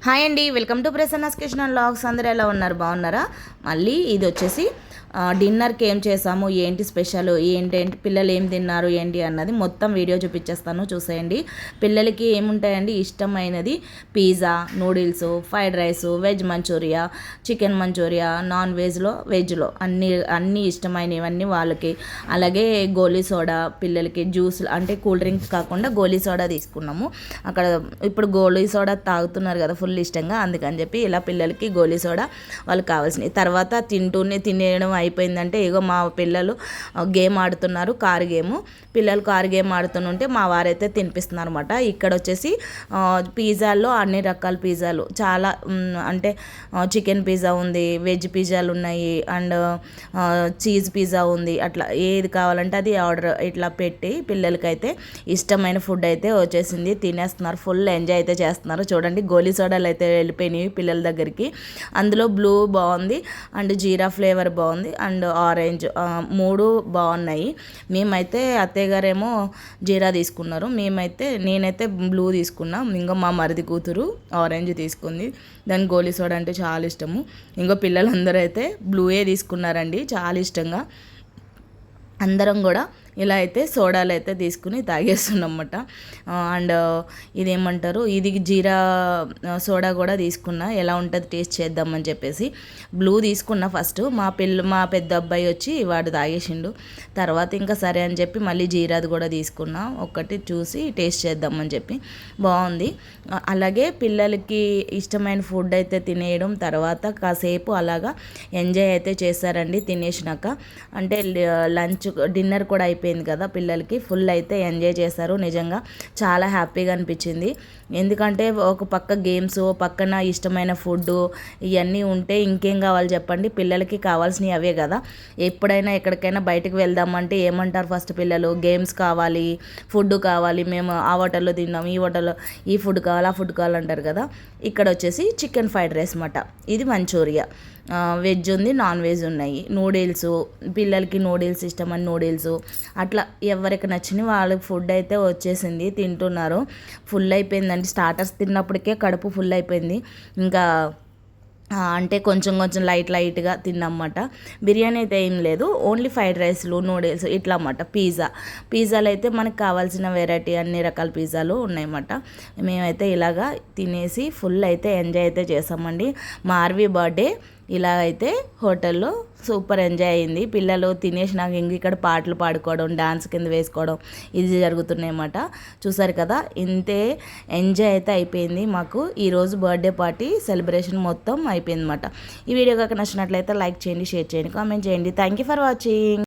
Hi అండి, welcome to Prasanna's kitchen and vlogs. అందరూ ఎలా ఉన్నారు? బాగున్నారా? మళ్ళీ ఇది వచ్చేసి డిన్నర్కి ఏం చేసాము, ఏంటి స్పెషల్, ఏంటేంటి పిల్లలు ఏం తిన్నారు ఏంటి అన్నది మొత్తం వీడియో చూపించేస్తాను, చూసేయండి. పిల్లలకి ఏముంటాయండి ఇష్టమైనది? Pizza, noodles, fried rice, veg manchuria, chicken manchuria, non వెజ్లో అన్నీ ఇష్టమైనవన్నీ వాళ్ళకి. అలాగే గోలీ సోడా, పిల్లలకి జ్యూస్ అంటే కూల్ డ్రింక్స్ కాకుండా గోలీ సోడా తీసుకున్నాము. అక్కడ ఇప్పుడు గోలీ సోడా తాగుతున్నారు కదా ఫుల్ ఇష్టంగా, అందుకని చెప్పి ఇలా పిల్లలకి గోలీ సోడా వాళ్ళకి కావాల్సినవి. తర్వాత తినేయడం అయిపోయిందంటే ఇగో మా పిల్లలు గేమ్ ఆడుతున్నారు, కారు గేము. పిల్లలు కారు గేమ్ ఆడుతుంటే మా వారైతే తినిపిస్తున్నారు అనమాట. ఇక్కడ వచ్చేసి పిజ్జాల్లో అన్ని రకాల పిజ్జాలు చాలా అంటే చికెన్ పిజ్జా ఉంది, వెజ్ పిజ్జాలు ఉన్నాయి, అండ్ చీజ్ పిజ్జా ఉంది. అట్లా ఏది కావాలంటే అది ఆర్డర్ ఇట్లా పెట్టి పిల్లలకైతే ఇష్టమైన ఫుడ్ అయితే వచ్చేసింది, తినేస్తున్నారు, ఫుల్ ఎంజాయ్ అయితే చేస్తున్నారు. చూడండి గోలీ సోడాలు అయితే వెళ్ళిపోయినాయి పిల్లల దగ్గరికి. అందులో బ్లూ బాగుంది, అండ్ జీరా ఫ్లేవర్ బాగుంది, అండ్ ఆరెంజ్, మూడు బాగున్నాయి. మేమైతే అత్తయ్య గారేమో జీరా తీసుకున్నారు, నేనైతే బ్లూ తీసుకున్నా. ఇంకో మా మరిది కూతురు ఆరెంజ్ తీసుకుంది. దాని గోలీ సోడా అంటే చాలా ఇష్టము. ఇంకో పిల్లలందరూ అయితే బ్లూయే తీసుకున్నారండి చాలా ఇష్టంగా. అందరం కూడా ఇలా అయితే సోడాలు అయితే తీసుకుని తాగేస్తున్నమాట. అండ్ ఇదేమంటారు, ఇది జీరా సోడా కూడా తీసుకున్నా, ఎలా ఉంటుంది టేస్ట్ చేద్దామని చెప్పేసి. బ్లూ తీసుకున్నా ఫస్ట్. మా పెద్ద అబ్బాయి వచ్చి వాడు తాగేసిండు. తర్వాత ఇంకా సరే అని చెప్పి మళ్ళీ జీరాది కూడా తీసుకున్నా, ఒక్కటి చూసి టేస్ట్ చేద్దామని చెప్పి. బాగుంది. అలాగే పిల్లలకి ఇష్టమైన ఫుడ్ అయితే తినేయడం, తర్వాత కాసేపు అలాగా ఎంజాయ్ అయితే చేశారండి తినేసినాక. అంటే డిన్నర్ కూడా అయిపోయింది కదా, పిల్లలకి ఫుల్ అయితే ఎంజాయ్ చేశారు. నిజంగా చాలా హ్యాపీగా అనిపించింది. ఎందుకంటే ఒక పక్క గేమ్స్, పక్కన ఇష్టమైన ఫుడ్, ఇవన్నీ ఉంటే ఇంకేం కావాలి చెప్పండి. పిల్లలకి కావాల్సినవి అవే కదా. ఎప్పుడైనా ఎక్కడికైనా బయటకు వెళ్దామంటే ఏమంటారు ఫస్ట్ పిల్లలు? గేమ్స్ కావాలి, ఫుడ్ కావాలి, మేము ఆ హోటల్లో తిన్నాం, ఈ హోటల్లో ఈ ఫుడ్ కావాలి, ఆ ఫుడ్ కావాలంటారు కదా. ఇక్కడ వచ్చేసి చికెన్ ఫ్రైడ్ రైస్ అన్నమాట, ఇది మంచూరియా, వెజ్ ఉంది, నాన్ వెజ్ ఉన్నాయి, నూడిల్స్, పిల్లలకి నూడిల్స్ ఇష్టమని నూడిల్స్, అట్లా ఎవరికి నచ్చిన వాళ్ళకి ఫుడ్ అయితే వచ్చేసింది, తింటున్నారు. ఫుల్ అయిపోయిందండి. స్టార్టర్స్ తిన్నప్పటికే కడుపు ఫుల్ అయిపోయింది. ఇంకా అంటే కొంచెం లైట్గా తిన్నమాట. బిర్యానీ అయితే ఏం లేదు, ఓన్లీ ఫ్రైడ్ రైస్లు, నూడిల్స్ ఇట్లా అన్నమాట. పిజ్జాలు అయితే మనకు కావాల్సిన వెరైటీ అన్ని రకాల పిజ్జాలు ఉన్నాయన్నమాట. మేమైతే ఇలాగా తినేసి ఫుల్ అయితే ఎంజాయ్ అయితే చేసామండి. మా ఆర్వీ బర్త్డే ఇలా అయితే హోటల్లో సూపర్ ఎంజాయ్ అయింది. పిల్లలు తినేసి నాకు ఇక్కడ పాటలు పాడుకోవడం, డాన్స్ కింద వేసుకోవడం ఇది జరుగుతున్నాయి అన్నమాట. చూసారు కదా, ఇంతే ఎంజాయ్ అయితే అయిపోయింది మాకు. ఈరోజు బర్త్డే పార్టీ సెలబ్రేషన్ మొత్తం అయిపోయింది అన్నమాట. ఈ వీడియో కనుక నచ్చినట్లయితే లైక్ చేయండి, షేర్ చేయండి, కామెంట్ చేయండి. Thank you for watching.